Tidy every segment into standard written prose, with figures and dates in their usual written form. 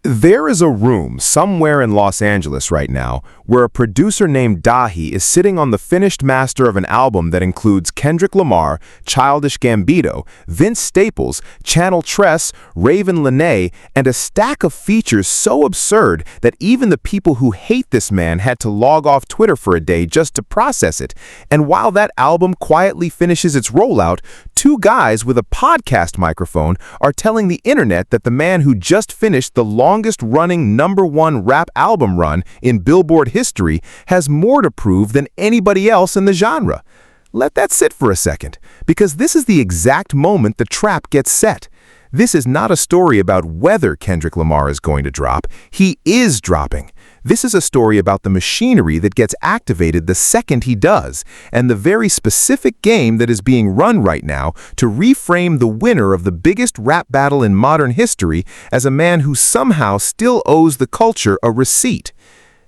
There is a room somewhere in Los Angeles right now where a producer named Dahi is sitting on the finished master of an album that includes Kendrick Lamar, Childish Gambino, Vince Staples, Channel Tress, Raven Lenae, and a stack of features so absurd that even the people who hate this man had to log off Twitter for a day just to process it. And while that album quietly finishes its rollout, two guys with a podcast microphone are telling the internet that the man who just finished the longest-running #1 rap album run in Billboard history has more to prove than anybody else in the genre. Let that sit for a second, because this is the exact moment the trap gets set. This is not a story about whether Kendrick Lamar is going to drop. He is dropping. This is a story about the machinery that gets activated the second he does, and the very specific game that is being run right now to reframe the winner of the biggest rap battle in modern history as a man who somehow still owes the culture a receipt.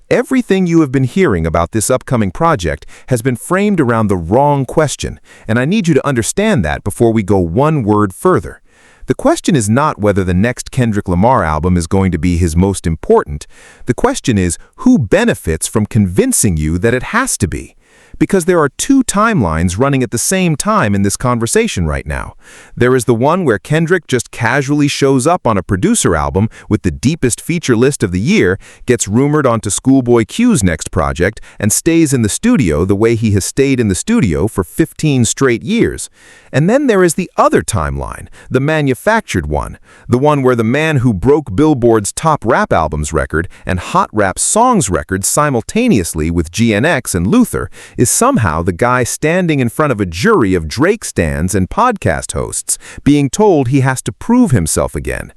Everything you have been hearing about this upcoming project has been framed around the wrong question, and I need you to understand that before we go one word further. The question is not whether the next Kendrick Lamar album is going to be his most important. The question is who benefits from convincing you that it has to be. Because there are two timelines running at the same time in this conversation right now. There is the one where Kendrick just casually shows up on a producer album with the deepest feature list of the year, gets rumored onto Schoolboy Q's next project, and stays in the studio the way he has stayed in the studio for 15 straight years. And then there is the other timeline, the manufactured one, the one where the man who broke Billboard's top rap albums record and hot rap songs record simultaneously with GNX and Luther is somehow the guy standing in front of a jury of Drake stans and podcast hosts, being told he has to prove himself again.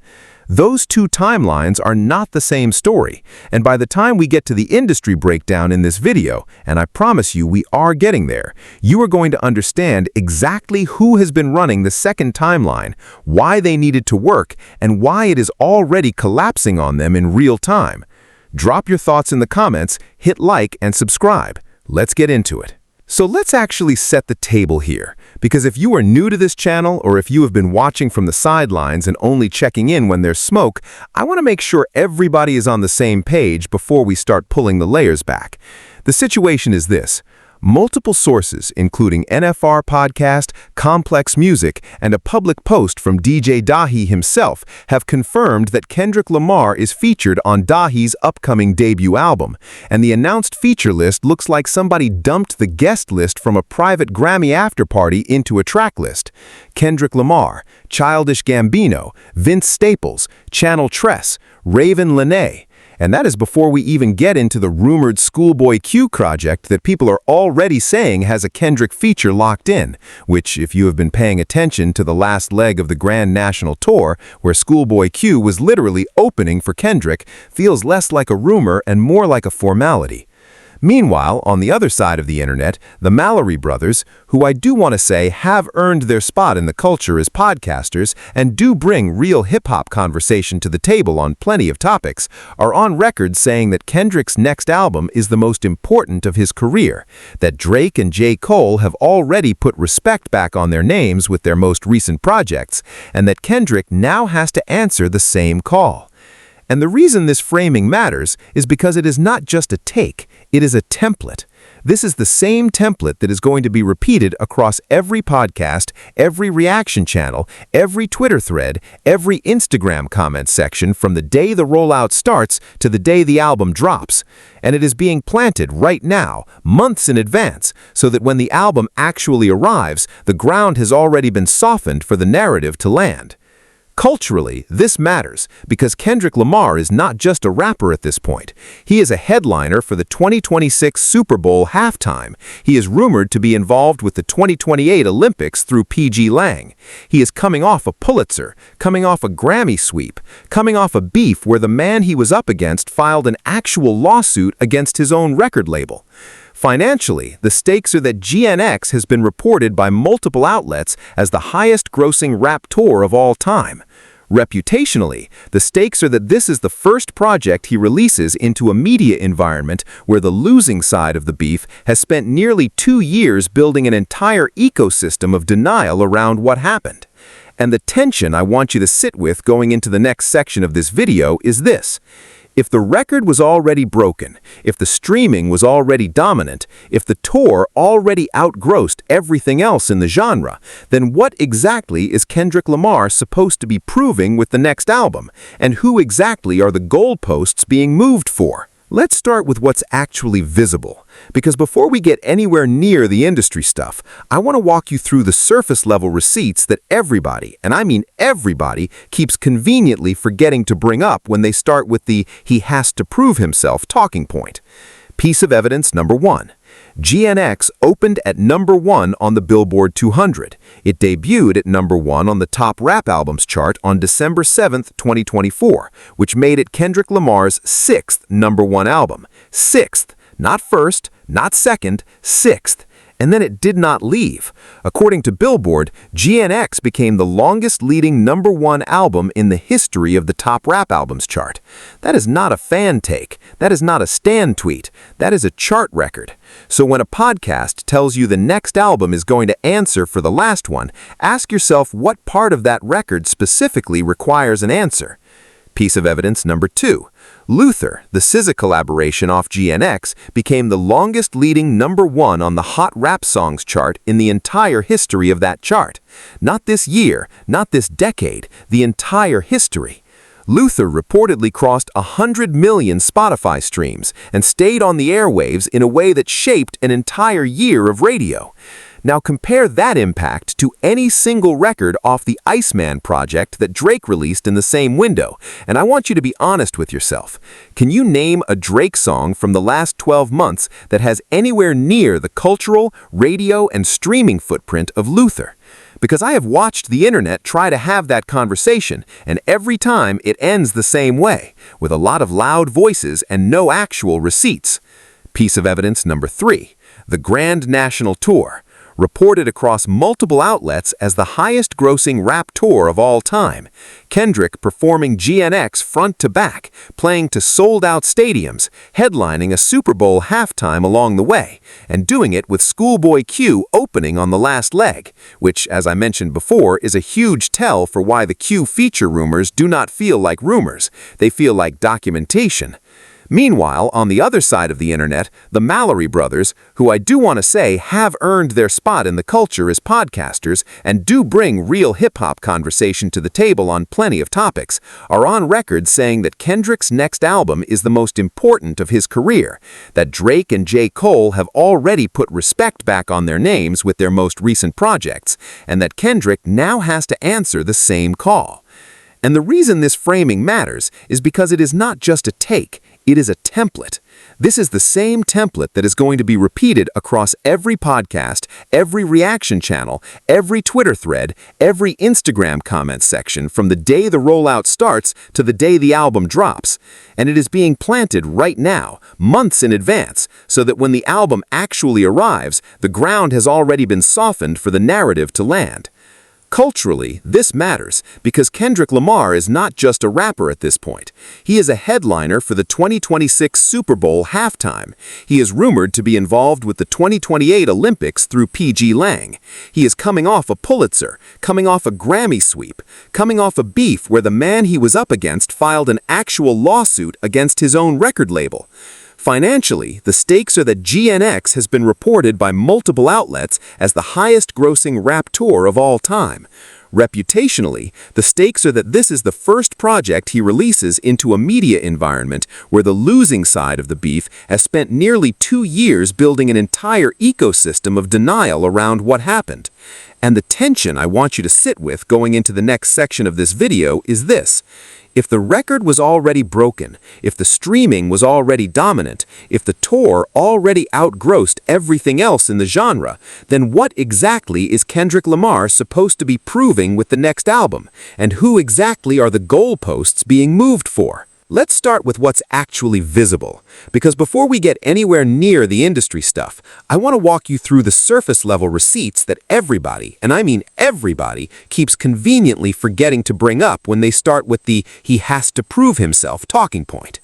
Those two timelines are not the same story, and by the time we get to the industry breakdown in this video, and I promise you we are getting there, you are going to understand exactly who has been running the second timeline, why they needed to work, and why it is already collapsing on them in real time. Drop your thoughts in the comments, hit like, and subscribe. Let's get into it. So let's actually set the table here, because if you are new to this channel or if you have been watching from the sidelines and only checking in when there's smoke, I want to make sure everybody is on the same page before we start pulling the layers back. The situation is this. Multiple sources, including NFR Podcast, Complex Music, and a public post from DJ Dahi himself, have confirmed that Kendrick Lamar is featured on Dahi's upcoming debut album, and the announced feature list looks like somebody dumped the guest list from a private Grammy afterparty into a track list. Kendrick Lamar, Childish Gambino, Vince Staples, Channel Tress, Raven Lenae. And that is before we even get into the rumored Schoolboy Q project that people are already saying has a Kendrick feature locked in, which, if you have been paying attention to the last leg of the Grand National Tour, where Schoolboy Q was literally opening for Kendrick, feels less like a rumor and more like a formality. Meanwhile, on the other side of the internet, the Mallory brothers, who I do want to say have earned their spot in the culture as podcasters and do bring real hip-hop conversation to the table on plenty of topics, are on record saying that Kendrick's next album is the most important of his career, that Drake and J. Cole have already put respect back on their names with their most recent projects, and that Kendrick now has to answer the same call. And the reason this framing matters is because it is not just a take, it is a template. This is the same template that is going to be repeated across every podcast, every reaction channel, every Twitter thread, every Instagram comment section from the day the rollout starts to the day the album drops. And it is being planted right now, months in advance, so that when the album actually arrives, the ground has already been softened for the narrative to land. Culturally, this matters because Kendrick Lamar is not just a rapper at this point. He is a headliner for the 2026 Super Bowl halftime. He is rumored to be involved with the 2028 Olympics through PG Lang. He is coming off a Pulitzer, coming off a Grammy sweep, coming off a beef where the man he was up against filed an actual lawsuit against his own record label. Financially, the stakes are that GNX has been reported by multiple outlets as the highest-grossing rap tour of all time. Reputationally, the stakes are that this is the first project he releases into a media environment where the losing side of the beef has spent nearly 2 years building an entire ecosystem of denial around what happened. And the tension I want you to sit with going into the next section of this video is this. If the record was already broken, if the streaming was already dominant, if the tour already outgrossed everything else in the genre, then what exactly is Kendrick Lamar supposed to be proving with the next album? And who exactly are the goalposts being moved for? Let's start with what's actually visible, because before we get anywhere near the industry stuff, I want to walk you through the surface-level receipts that everybody, and I mean everybody, keeps conveniently forgetting to bring up when they start with the "he has to prove himself" talking point. Piece of evidence number 1. GNX opened at number 1 on the Billboard 200. It debuted at number 1 on the top rap albums chart on December 7, 2024, which made it Kendrick Lamar's 6th number 1 album. 6th, not first, not second, 6th. And then it did not leave. According to Billboard, GNX became the longest leading number 1 album in the history of the top rap albums chart. That is not a fan take. That is not a Stan tweet. That is a chart record. So when a podcast tells you the next album is going to answer for the last one, ask yourself what part of that record specifically requires an answer. Piece of evidence number 2. Luther, the SZA collaboration off GNX, became the longest leading number 1 on the Hot Rap Songs chart in the entire history of that chart. Not this year, not this decade, the entire history. Luther reportedly crossed 100 million Spotify streams and stayed on the airwaves in a way that shaped an entire year of radio. Now compare that impact to any single record off the Iceman project that Drake released in the same window, and I want you to be honest with yourself. Can you name a Drake song from the last 12 months that has anywhere near the cultural, radio, and streaming footprint of Luther? Because I have watched the internet try to have that conversation, and every time it ends the same way, with a lot of loud voices and no actual receipts. Piece of evidence number 3. The Grand National Tour. Reported across multiple outlets as the highest-grossing rap tour of all time. Kendrick performing GNX front to back, playing to sold-out stadiums, headlining a Super Bowl halftime along the way, and doing it with Schoolboy Q opening on the last leg, which, as I mentioned before, is a huge tell for why the Q feature rumors do not feel like rumors. They feel like documentation. Meanwhile, on the other side of the internet, the Mallory brothers, who I do want to say have earned their spot in the culture as podcasters and do bring real hip-hop conversation to the table on plenty of topics, are on record saying that Kendrick's next album is the most important of his career, that Drake and J. Cole have already put respect back on their names with their most recent projects, and that Kendrick now has to answer the same call. And the reason this framing matters is because it is not just a take, it is a template. This is the same template that is going to be repeated across every podcast, every reaction channel, every Twitter thread, every Instagram comment section from the day the rollout starts to the day the album drops. And it is being planted right now, months in advance, so that when the album actually arrives, the ground has already been softened for the narrative to land. Culturally, this matters because Kendrick Lamar is not just a rapper at this point. He is a headliner for the 2026 Super Bowl halftime. He is rumored to be involved with the 2028 Olympics through PG Lang. He is coming off a Pulitzer, coming off a Grammy sweep, coming off a beef where the man he was up against filed an actual lawsuit against his own record label. Financially, the stakes are that GNX has been reported by multiple outlets as the highest-grossing rap tour of all time. Reputationally, the stakes are that this is the first project he releases into a media environment where the losing side of the beef has spent nearly 2 years building an entire ecosystem of denial around what happened. And the tension I want you to sit with going into the next section of this video is this. If the record was already broken, if the streaming was already dominant, if the tour already outgrossed everything else in the genre, then what exactly is Kendrick Lamar supposed to be proving with the next album? And who exactly are the goalposts being moved for? Let's start with what's actually visible, because before we get anywhere near the industry stuff, I want to walk you through the surface-level receipts that everybody, and I mean everybody, keeps conveniently forgetting to bring up when they start with the "he has to prove himself" talking point.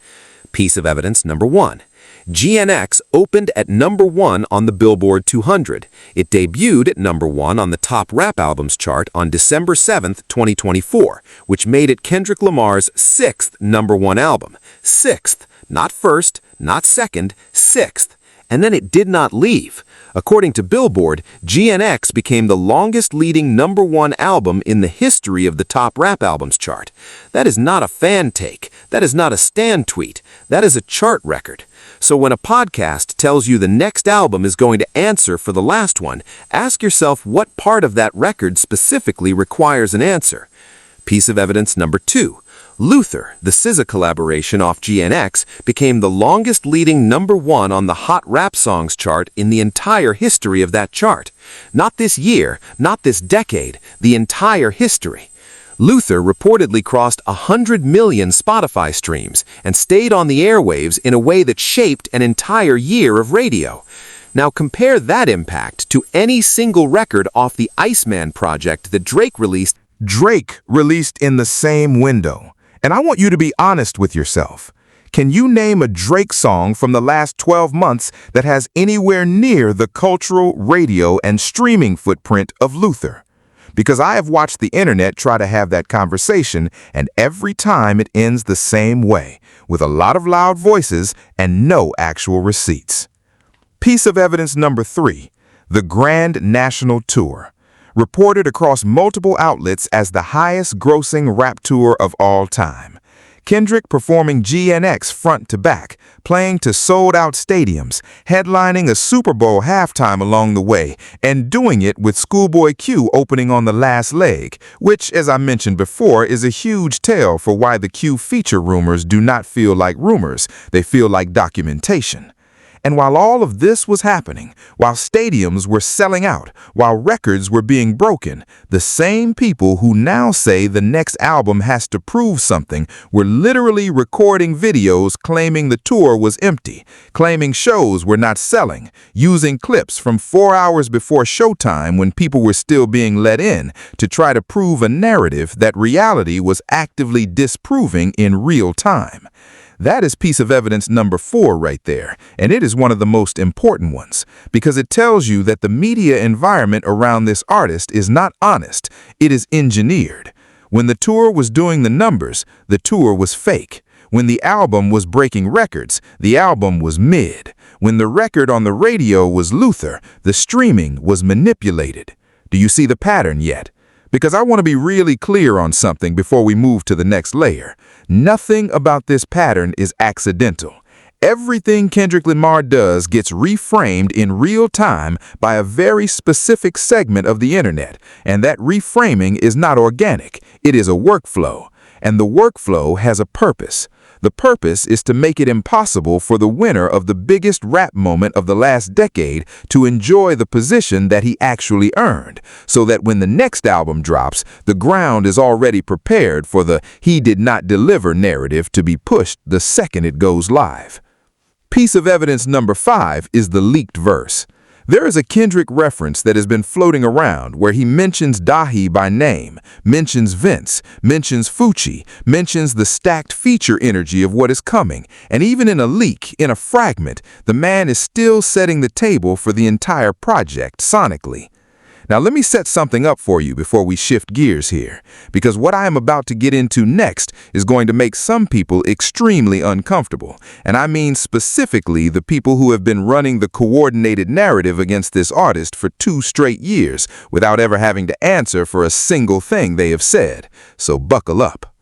Piece of evidence number 1. GNX opened at #1 on the Billboard 200. It debuted at #1 on the Top Rap Albums chart on December 7, 2024, which made it Kendrick Lamar's 6th #1 album. 6th, not first, not second, 6th. And then it did not leave. According to Billboard, GNX became the longest leading #1 album in the history of the Top Rap Albums chart. That is not a fan take. That is not a stan tweet. That is a chart record. So when a podcast tells you the next album is going to answer for the last one, ask yourself what part of that record specifically requires an answer. Piece of evidence number 2. Luther, the SZA collaboration off GNX, became the longest leading #1 on the Hot Rap Songs chart in the entire history of that chart. Not this year, not this decade, the entire history. Luther reportedly crossed 100 million Spotify streams and stayed on the airwaves in a way that shaped an entire year of radio. Now compare that impact to any single record off the Iceman project that Drake released in the same window. And I want you to be honest with yourself. Can you name a Drake song from the last 12 months that has anywhere near the cultural, radio, and streaming footprint of Luther? Because I have watched the internet try to have that conversation, and every time it ends the same way, with a lot of loud voices and no actual receipts. Piece of evidence number 3, the Grand National Tour. Reported across multiple outlets as the highest-grossing rap tour of all time. Kendrick performing GNX front to back, playing to sold-out stadiums, headlining a Super Bowl halftime along the way, and doing it with Schoolboy Q opening on the last leg, which, as I mentioned before, is a huge tell for why the Q feature rumors do not feel like rumors, they feel like documentation. And while all of this was happening, while stadiums were selling out, while records were being broken, the same people who now say the next album has to prove something were literally recording videos claiming the tour was empty, claiming shows were not selling, using clips from 4 hours before showtime when people were still being let in to try to prove a narrative that reality was actively disproving in real time. That is piece of evidence number 4 right there, and it is one of the most important ones, because it tells you that the media environment around this artist is not honest, it is engineered. When the tour was doing the numbers, the tour was fake. When the album was breaking records, the album was mid. When the record on the radio was Luther, the streaming was manipulated. Do you see the pattern yet? Because I want to be really clear on something before we move to the next layer. Nothing about this pattern is accidental. Everything Kendrick Lamar does gets reframed in real time by a very specific segment of the internet, and that reframing is not organic. It is a workflow, and the workflow has a purpose. The purpose is to make it impossible for the winner of the biggest rap moment of the last decade to enjoy the position that he actually earned, so that when the next album drops, the ground is already prepared for the "he did not deliver" narrative to be pushed the second it goes live. Piece of evidence number 5 is the leaked verse. There is a Kendrick reference that has been floating around where he mentions Dahi by name, mentions Vince, mentions Fucci, mentions the stacked feature energy of what is coming, and even in a leak, in a fragment, the man is still setting the table for the entire project sonically. Now let me set something up for you before we shift gears here, because what I am about to get into next is going to make some people extremely uncomfortable, and I mean specifically the people who have been running the coordinated narrative against this artist for 2 straight years without ever having to answer for a single thing they have said. So buckle up.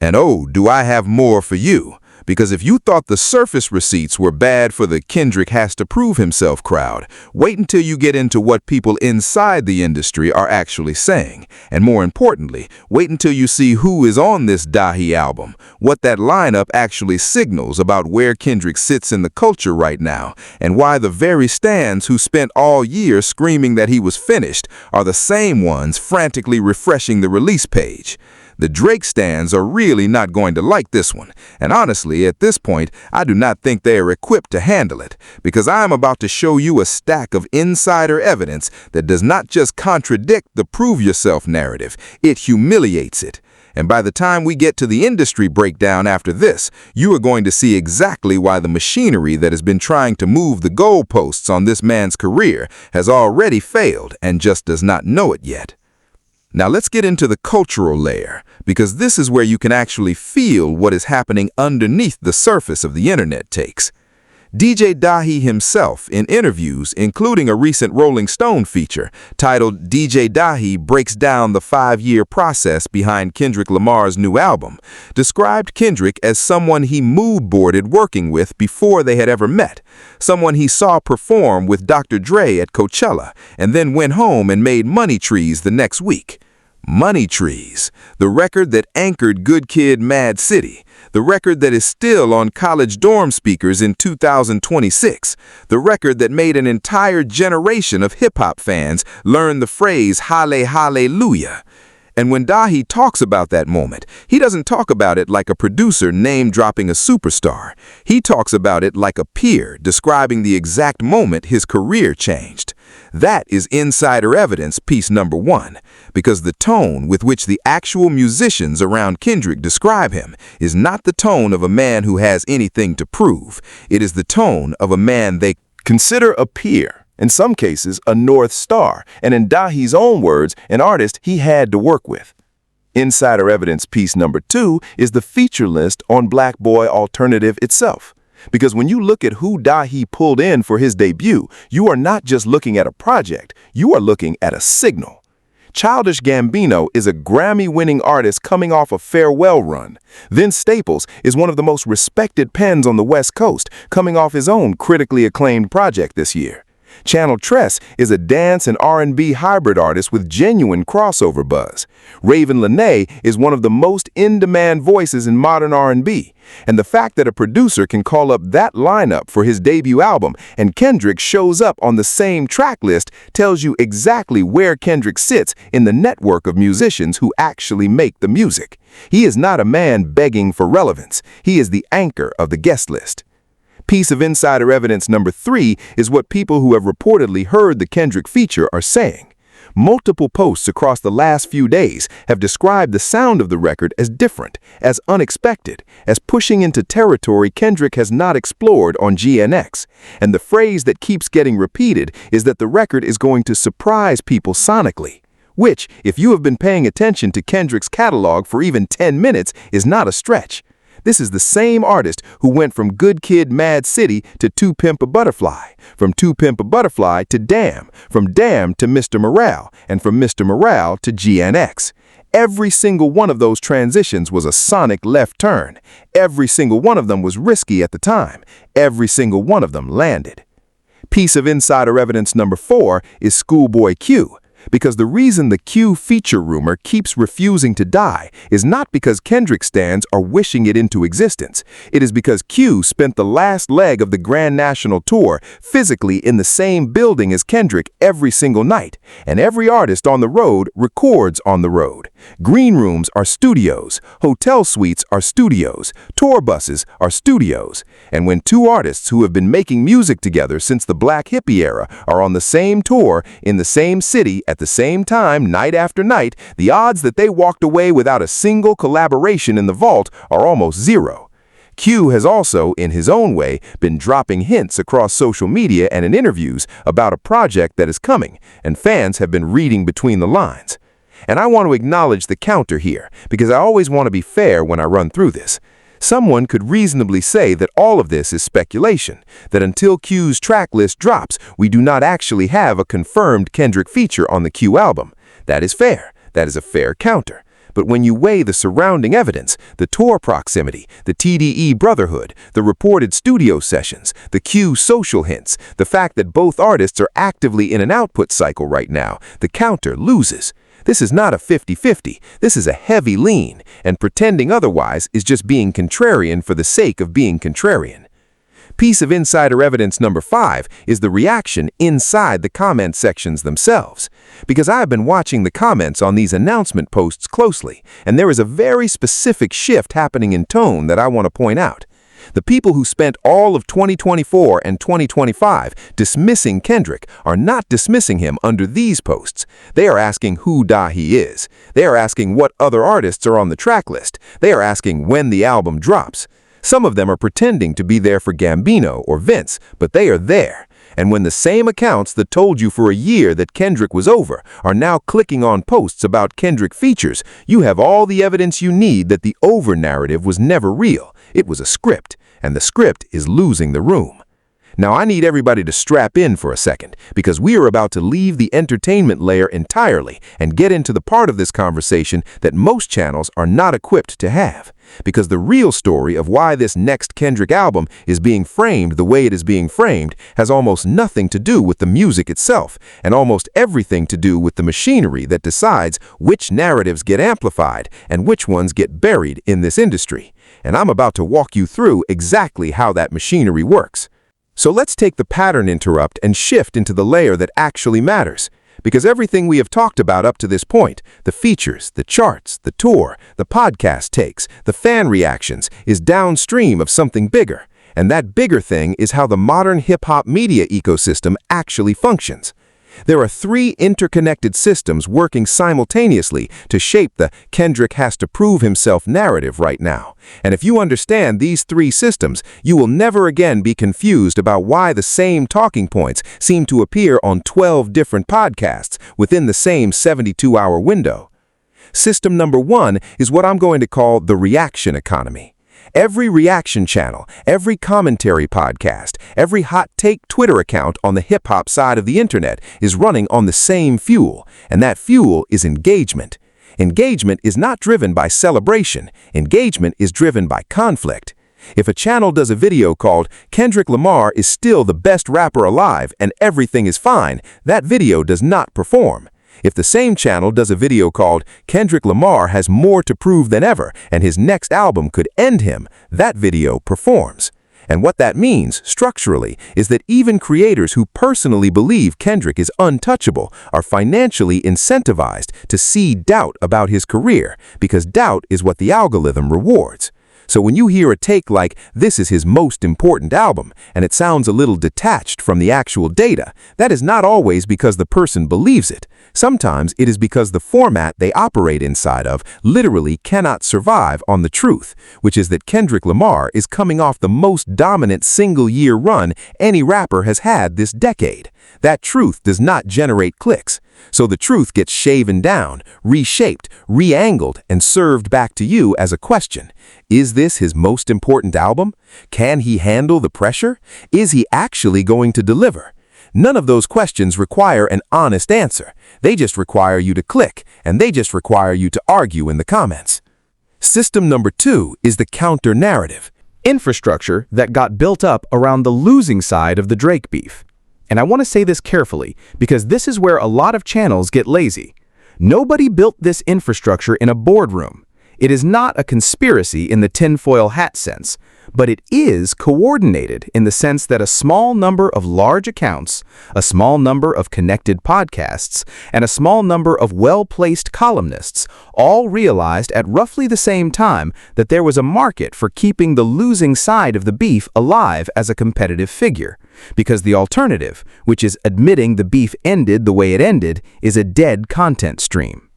And oh, do I have more for you. Because if you thought the surface receipts were bad for the Kendrick has to prove himself crowd, wait until you get into what people inside the industry are actually saying. And more importantly, wait until you see who is on this Dahi album, what that lineup actually signals about where Kendrick sits in the culture right now, and why the very stans who spent all year screaming that he was finished are the same ones frantically refreshing the release page. The Drake stans are really not going to like this one, and honestly, at this point, I do not think they are equipped to handle it, because I am about to show you a stack of insider evidence that does not just contradict the prove yourself narrative, it humiliates it. And by the time we get to the industry breakdown after this, you are going to see exactly why the machinery that has been trying to move the goalposts on this man's career has already failed and just does not know it yet. Now let's get into the cultural layer, because this is where you can actually feel what is happening underneath the surface of the internet takes. DJ Dahi himself, in interviews, including a recent Rolling Stone feature titled DJ Dahi Breaks Down the 5-Year Process Behind Kendrick Lamar's New Album, described Kendrick as someone he mood-boarded working with before they had ever met, someone he saw perform with Dr. Dre at Coachella, and then went home and made Money Trees the next week. Money Trees, the record that anchored Good Kid, Mad City, the record that is still on college dorm speakers in 2026, the record that made an entire generation of hip-hop fans learn the phrase Halle Hallelujah. And when Dahi talks about that moment, he doesn't talk about it like a producer name-dropping a superstar. He talks about it like a peer describing the exact moment his career changed. That is insider evidence piece number 1, because the tone with which the actual musicians around Kendrick describe him is not the tone of a man who has anything to prove. It is the tone of a man they Consider a peer, in some cases a North Star, and in Dahi's own words, an artist he had to work with. Insider evidence piece number 2 is the feature list on Black Boy Alternative itself. Because when you look at who Dahi pulled in for his debut, you are not just looking at a project, you are looking at a signal. Childish Gambino is a Grammy-winning artist coming off a farewell run. Vince Staples is one of the most respected pens on the West Coast, coming off his own critically acclaimed project this year. Channel Tress is a dance and R&B hybrid artist with genuine crossover buzz. Raven Lenae is one of the most in-demand voices in modern R&B. And the fact that a producer can call up that lineup for his debut album and Kendrick shows up on the same track list tells you exactly where Kendrick sits in the network of musicians who actually make the music. He is not a man begging for relevance. He is the anchor of the guest list. Piece of insider evidence number 3 is what people who have reportedly heard the Kendrick feature are saying. Multiple posts across the last few days have described the sound of the record as different, as unexpected, as pushing into territory Kendrick has not explored on GNX. And the phrase that keeps getting repeated is that the record is going to surprise people sonically, which, if you have been paying attention to Kendrick's catalog for even 10 minutes, is not a stretch. This is the same artist who went from Good Kid, Mad City to To Pimp a Butterfly, from To Pimp a Butterfly to Damn, from Damn to Mr. Morale, and from Mr. Morale to GNX. Every single one of those transitions was a sonic left turn. Every single one of them was risky at the time. Every single one of them landed. Piece of insider evidence number 4 is Schoolboy Q. Because the reason the Q feature rumor keeps refusing to die is not because Kendrick stans are wishing it into existence. It is because Q spent the last leg of the Grand National Tour physically in the same building as Kendrick every single night, and every artist on the road records on the road. Green rooms are studios, hotel suites are studios, tour buses are studios. And when two artists who have been making music together since the Black Hippie era are on the same tour, in the same city, at the same time, night after night, the odds that they walked away without a single collaboration in the vault are almost zero. Q has also, in his own way, been dropping hints across social media and in interviews about a project that is coming, and fans have been reading between the lines. And I want to acknowledge the counter here, because I always want to be fair when I run through this. Someone could reasonably say that all of this is speculation, that until Q's track list drops, we do not actually have a confirmed Kendrick feature on the Q album. That is fair. That is a fair counter. But when you weigh the surrounding evidence, the tour proximity, the TDE brotherhood, the reported studio sessions, the Q social hints, the fact that both artists are actively in an output cycle right now, the counter loses. This is not a 50-50, this is a heavy lean, and pretending otherwise is just being contrarian for the sake of being contrarian. Piece of insider evidence number 5 is the reaction inside the comment sections themselves. Because I have been watching the comments on these announcement posts closely, and there is a very specific shift happening in tone that I want to point out. The people who spent all of 2024 and 2025 dismissing Kendrick are not dismissing him under these posts. They are asking who Dahi is. They are asking what other artists are on the track list. They are asking when the album drops. Some of them are pretending to be there for Gambino or Vince, but they are there. And when the same accounts that told you for a year that Kendrick was over are now clicking on posts about Kendrick features, you have all the evidence you need that the over narrative was never real. It was a script, and the script is losing the room. Now I need everybody to strap in for a second, because we are about to leave the entertainment layer entirely and get into the part of this conversation that most channels are not equipped to have. Because the real story of why this next Kendrick album is being framed the way it is being framed has almost nothing to do with the music itself, and almost everything to do with the machinery that decides which narratives get amplified and which ones get buried in this industry. And I'm about to walk you through exactly how that machinery works. So let's take the pattern interrupt and shift into the layer that actually matters. Because everything we have talked about up to this point, the features, the charts, the tour, the podcast takes, the fan reactions, is downstream of something bigger. And that bigger thing is how the modern hip-hop media ecosystem actually functions. There are three interconnected systems working simultaneously to shape the Kendrick has to prove himself narrative right now. And if you understand these three systems, you will never again be confused about why the same talking points seem to appear on 12 different podcasts within the same 72-hour window. System number one is what I'm going to call the reaction economy. Every reaction channel, every commentary podcast, every hot take Twitter account on the hip-hop side of the internet is running on the same fuel, and that fuel is engagement. Engagement is not driven by celebration. Engagement is driven by conflict. If a channel does a video called "Kendrick Lamar is still the best rapper alive and everything is fine," that video does not perform. If the same channel does a video called "Kendrick Lamar has more to prove than ever and his next album could end him," that video performs. And what that means, structurally, is that even creators who personally believe Kendrick is untouchable are financially incentivized to seed doubt about his career, because doubt is what the algorithm rewards. So when you hear a take like, "This is his most important album," and it sounds a little detached from the actual data, that is not always because the person believes it. Sometimes it is because the format they operate inside of literally cannot survive on the truth, which is that Kendrick Lamar is coming off the most dominant single-year run any rapper has had this decade. That truth does not generate clicks. So the truth gets shaven down, reshaped, re-angled, and served back to you as a question. Is this his most important album? Can he handle the pressure? Is he actually going to deliver? None of those questions require an honest answer. They just require you to click, and they just require you to argue in the comments. System number two is the counter-narrative. Infrastructure that got built up around the losing side of the Drake beef. And I want to say this carefully, because this is where a lot of channels get lazy. Nobody built this infrastructure in a boardroom. It is not a conspiracy in the tinfoil hat sense, but it is coordinated in the sense that a small number of large accounts, a small number of connected podcasts, and a small number of well-placed columnists all realized at roughly the same time that there was a market for keeping the losing side of the beef alive as a competitive figure, because the alternative, which is admitting the beef ended the way it ended, is a dead content stream.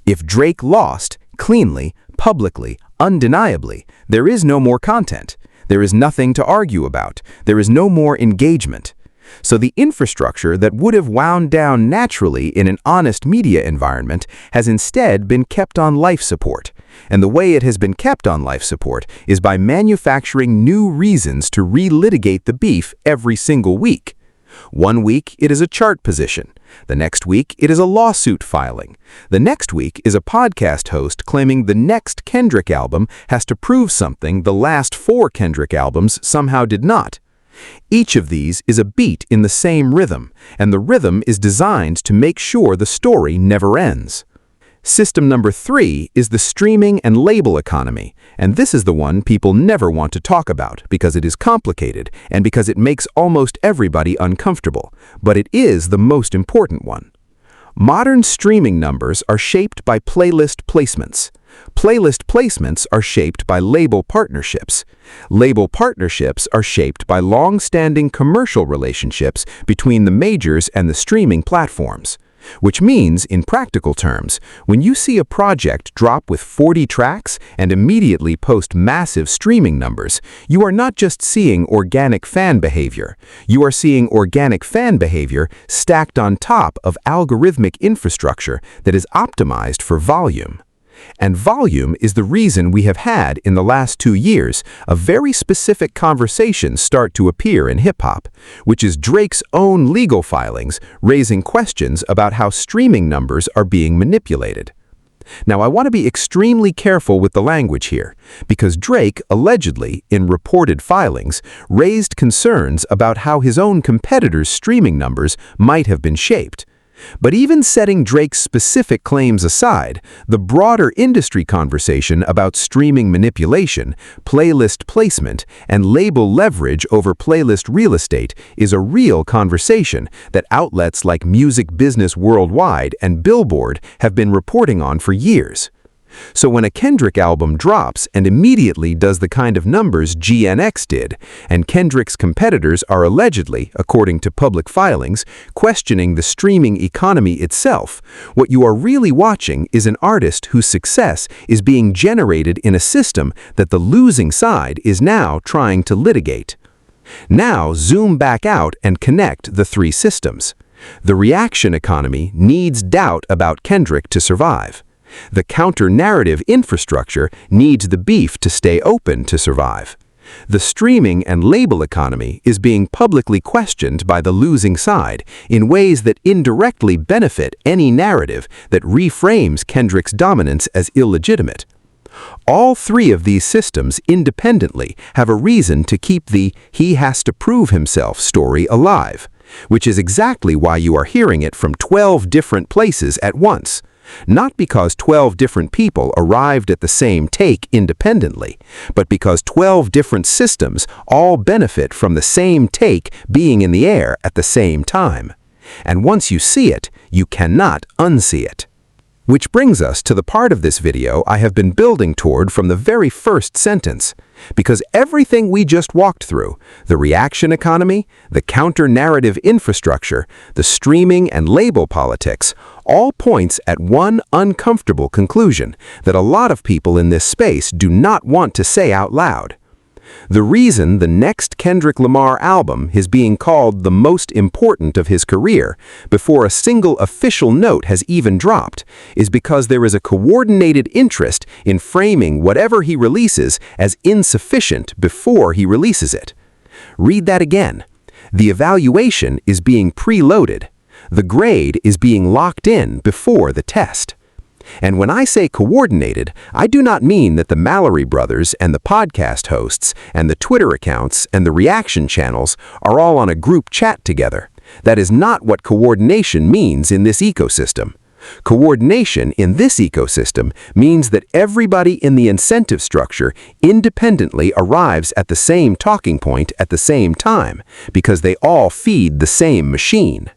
If Drake lost, cleanly, publicly, undeniably, there is no more content. There is nothing to argue about. There is no more engagement. So the infrastructure that would have wound down naturally in an honest media environment has instead been kept on life support. And the way it has been kept on life support is by manufacturing new reasons to relitigate the beef every single week. One week, it is a chart position. The next week, it is a lawsuit filing. The next week is a podcast host claiming the next Kendrick album has to prove something the last 4 Kendrick albums somehow did not. Each of these is a beat in the same rhythm, and the rhythm is designed to make sure the story never ends. System number 3 is the streaming and label economy, and this is the one people never want to talk about because it is complicated and because it makes almost everybody uncomfortable, but it is the most important one. Modern streaming numbers are shaped by playlist placements. Playlist placements are shaped by label partnerships. Label partnerships are shaped by long-standing commercial relationships between the majors and the streaming platforms. Which means, in practical terms, when you see a project drop with 40 tracks and immediately post massive streaming numbers, you are not just seeing organic fan behavior. You are seeing organic fan behavior stacked on top of algorithmic infrastructure that is optimized for volume. And volume is the reason we have had, in the last 2 years, a very specific conversation start to appear in hip-hop, which is Drake's own legal filings raising questions about how streaming numbers are being manipulated. Now, I want to be extremely careful with the language here, because Drake allegedly, in reported filings, raised concerns about how his own competitors' streaming numbers might have been shaped. But even setting Drake's specific claims aside, the broader industry conversation about streaming manipulation, playlist placement, and label leverage over playlist real estate is a real conversation that outlets like Music Business Worldwide and Billboard have been reporting on for years. So when a Kendrick album drops and immediately does the kind of numbers GNX did, and Kendrick's competitors are allegedly, according to public filings, questioning the streaming economy itself, what you are really watching is an artist whose success is being generated in a system that the losing side is now trying to litigate. Now zoom back out and connect the three systems. The reaction economy needs doubt about Kendrick to survive. The counter-narrative infrastructure needs the beef to stay open to survive. The streaming and label economy is being publicly questioned by the losing side in ways that indirectly benefit any narrative that reframes Kendrick's dominance as illegitimate. All three of these systems independently have a reason to keep the "he has to prove himself" story alive, which is exactly why you are hearing it from 12 different places at once. Not because 12 different people arrived at the same take independently, but because 12 different systems all benefit from the same take being in the air at the same time. And once you see it, you cannot unsee it. Which brings us to the part of this video I have been building toward from the very first sentence. Because everything we just walked through, the reaction economy, the counter-narrative infrastructure, the streaming and label politics, all points at one uncomfortable conclusion that a lot of people in this space do not want to say out loud. The reason the next Kendrick Lamar album is being called the most important of his career, before a single official note has even dropped, is because there is a coordinated interest in framing whatever he releases as insufficient before he releases it. Read that again. The evaluation is being preloaded. The grade is being locked in before the test. And when I say coordinated, I do not mean that the Mallory brothers and the podcast hosts and the Twitter accounts and the reaction channels are all on a group chat together. That is not what coordination means in this ecosystem. Coordination in this ecosystem means that everybody in the incentive structure independently arrives at the same talking point at the same time, because they all feed the same machine.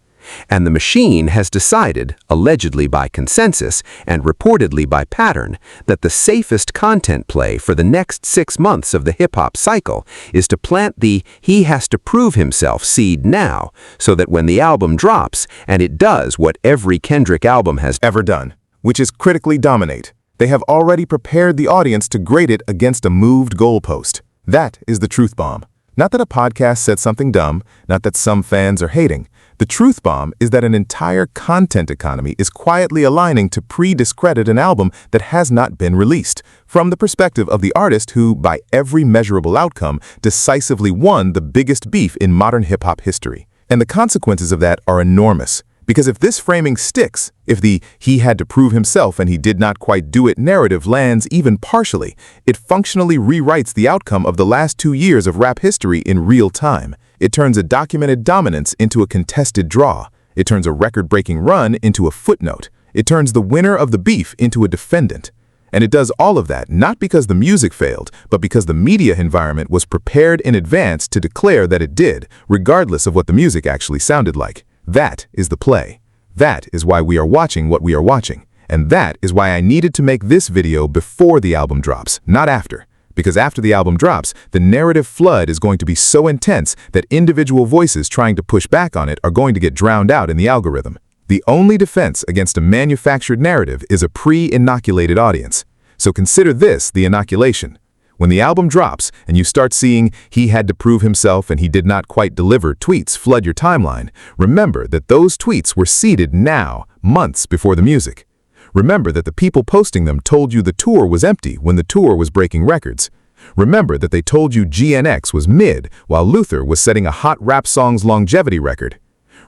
And the machine has decided, allegedly by consensus and reportedly by pattern, that the safest content play for the next 6 months of the hip-hop cycle is to plant the "he has to prove himself" seed now, so that when the album drops, and it does what every Kendrick album has ever done, which is critically dominate, they have already prepared the audience to grade it against a moved goalpost. That is the truth bomb. Not that a podcast said something dumb, not that some fans are hating. The truth bomb is that an entire content economy is quietly aligning to pre-discredit an album that has not been released, from the perspective of the artist who, by every measurable outcome, decisively won the biggest beef in modern hip-hop history. And the consequences of that are enormous. Because if this framing sticks, if the "he had to prove himself and he did not quite do it" narrative lands even partially, it functionally rewrites the outcome of the last 2 years of rap history in real time. It turns a documented dominance into a contested draw. It turns a record-breaking run into a footnote. It turns the winner of the beef into a defendant. And it does all of that not because the music failed, but because the media environment was prepared in advance to declare that it did, regardless of what the music actually sounded like. That is the play. That is why we are watching what we are watching. And that is why I needed to make this video before the album drops, not after. Because after the album drops, the narrative flood is going to be so intense that individual voices trying to push back on it are going to get drowned out in the algorithm. The only defense against a manufactured narrative is a pre-inoculated audience. So consider this the inoculation. When the album drops and you start seeing "he had to prove himself and he did not quite deliver" tweets flood your timeline, remember that those tweets were seeded now, months before the music. Remember that the people posting them told you the tour was empty when the tour was breaking records. Remember that they told you GNX was mid while Luther was setting a hot rap song's longevity record.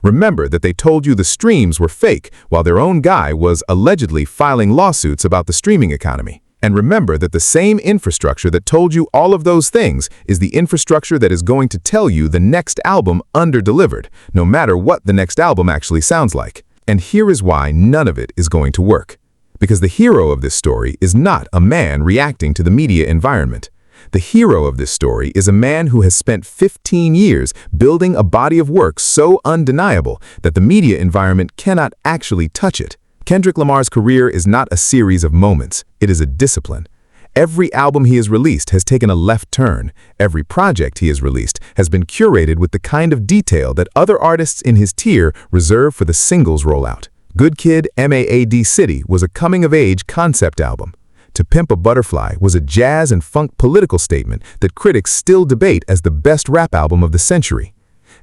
Remember that they told you the streams were fake while their own guy was allegedly filing lawsuits about the streaming economy. And remember that the same infrastructure that told you all of those things is the infrastructure that is going to tell you the next album under-delivered, no matter what the next album actually sounds like. And here is why none of it is going to work. Because the hero of this story is not a man reacting to the media environment. The hero of this story is a man who has spent 15 years building a body of work so undeniable that the media environment cannot actually touch it. Kendrick Lamar's career is not a series of moments, it is a discipline. Every album he has released has taken a left turn. Every project he has released has been curated with the kind of detail that other artists in his tier reserve for the singles rollout. Good Kid, M.A.A.D. City was a coming-of-age concept album. To Pimp a Butterfly was a jazz and funk political statement that critics still debate as the best rap album of the century.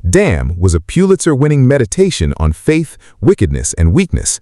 Damn was a Pulitzer-winning meditation on faith, wickedness, and weakness.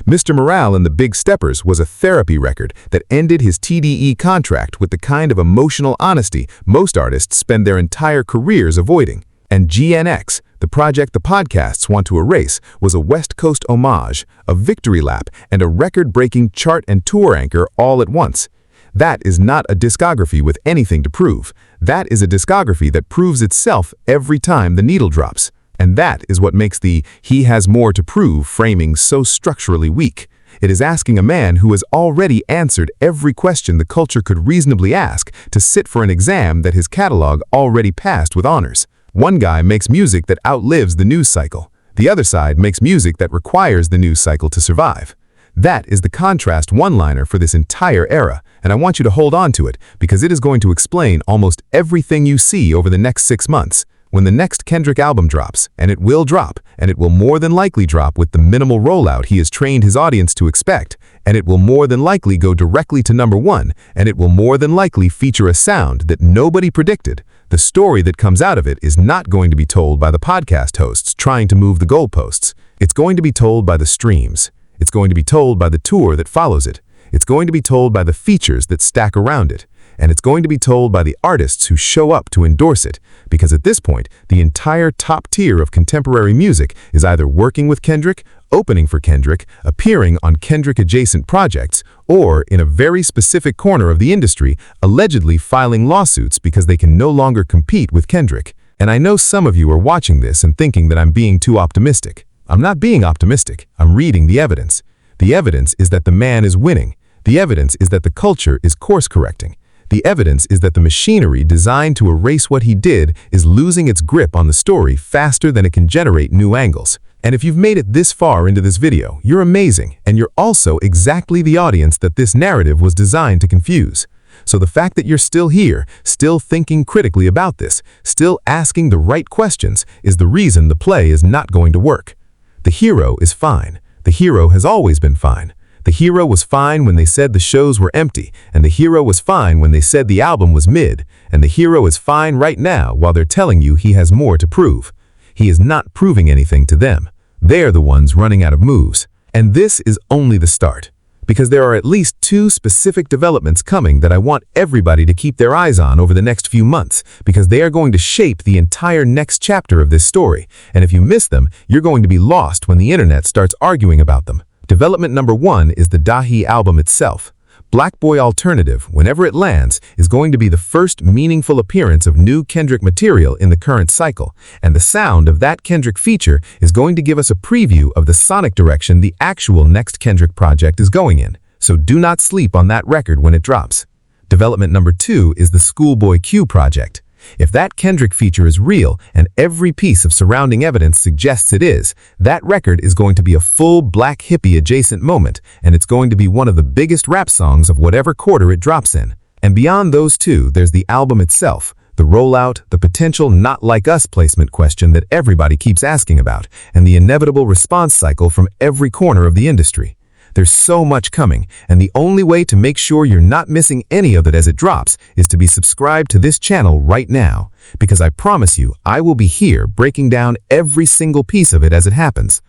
Mr. Morale and the Big Steppers was a therapy record that ended his TDE contract with the kind of emotional honesty most artists spend their entire careers avoiding. And GNX, the project the podcasts want to erase, was a West Coast homage, a victory lap, and a record-breaking chart and tour anchor all at once. That is not a discography with anything to prove. That is a discography that proves itself every time the needle drops. And that is what makes the "he has more to prove" framing so structurally weak. It is asking a man who has already answered every question the culture could reasonably ask to sit for an exam that his catalog already passed with honors. One guy makes music that outlives the news cycle. The other side makes music that requires the news cycle to survive. That is the contrast one-liner for this entire era, and I want you to hold on to it because it is going to explain almost everything you see over the next 6 months. When the next Kendrick album drops, and it will drop, and it will more than likely drop with the minimal rollout he has trained his audience to expect, and it will more than likely go directly to #1, and it will more than likely feature a sound that nobody predicted, the story that comes out of it is not going to be told by the podcast hosts trying to move the goalposts. It's going to be told by the streams. It's going to be told by the tour that follows it. It's going to be told by the features that stack around it. And it's going to be told by the artists who show up to endorse it, because at this point, the entire top tier of contemporary music is either working with Kendrick, opening for Kendrick, appearing on Kendrick-adjacent projects, or in a very specific corner of the industry, allegedly filing lawsuits because they can no longer compete with Kendrick. And I know some of you are watching this and thinking that I'm being too optimistic. I'm not being optimistic. I'm reading the evidence. The evidence is that the man is winning. The evidence is that the culture is course-correcting. The evidence is that the machinery designed to erase what he did is losing its grip on the story faster than it can generate new angles. And if you've made it this far into this video, you're amazing, and you're also exactly the audience that this narrative was designed to confuse. So the fact that you're still here, still thinking critically about this, still asking the right questions, is the reason the play is not going to work. The hero is fine. The hero has always been fine. The hero was fine when they said the shows were empty, and the hero was fine when they said the album was mid, and the hero is fine right now while they're telling you he has more to prove. He is not proving anything to them. They're the ones running out of moves. And this is only the start, because there are at least 2 specific developments coming that I want everybody to keep their eyes on over the next few months, because they are going to shape the entire next chapter of this story, and if you miss them, you're going to be lost when the internet starts arguing about them. Development number 1 is the Dahi album itself. Black Boy Alternative, whenever it lands, is going to be the first meaningful appearance of new Kendrick material in the current cycle, and the sound of that Kendrick feature is going to give us a preview of the sonic direction the actual next Kendrick project is going in, so do not sleep on that record when it drops. Development number 2 is the Schoolboy Q project. If that Kendrick feature is real and every piece of surrounding evidence suggests it is, that record is going to be a full black hippie adjacent moment, and it's going to be one of the biggest rap songs of whatever quarter it drops in. And beyond those two, there's the album itself, the rollout, the potential not like us placement question that everybody keeps asking about, and the inevitable response cycle from every corner of the industry. There's so much coming, and the only way to make sure you're not missing any of it as it drops is to be subscribed to this channel right now, because I promise you, I will be here breaking down every single piece of it as it happens.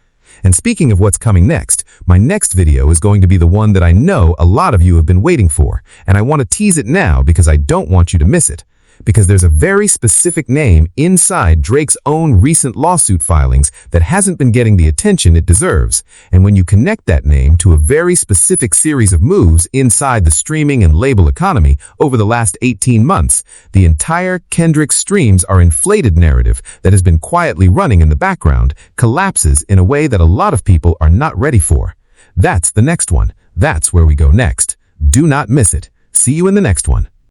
And speaking of what's coming next, my next video is going to be the one that I know a lot of you have been waiting for, and I want to tease it now because I don't want you to miss it. Because there's a very specific name inside Drake's own recent lawsuit filings that hasn't been getting the attention it deserves. And when you connect that name to a very specific series of moves inside the streaming and label economy over the last 18 months, the entire Kendrick streams are inflated narrative that has been quietly running in the background collapses in a way that a lot of people are not ready for. That's the next one. That's where we go next. Do not miss it. See you in the next one.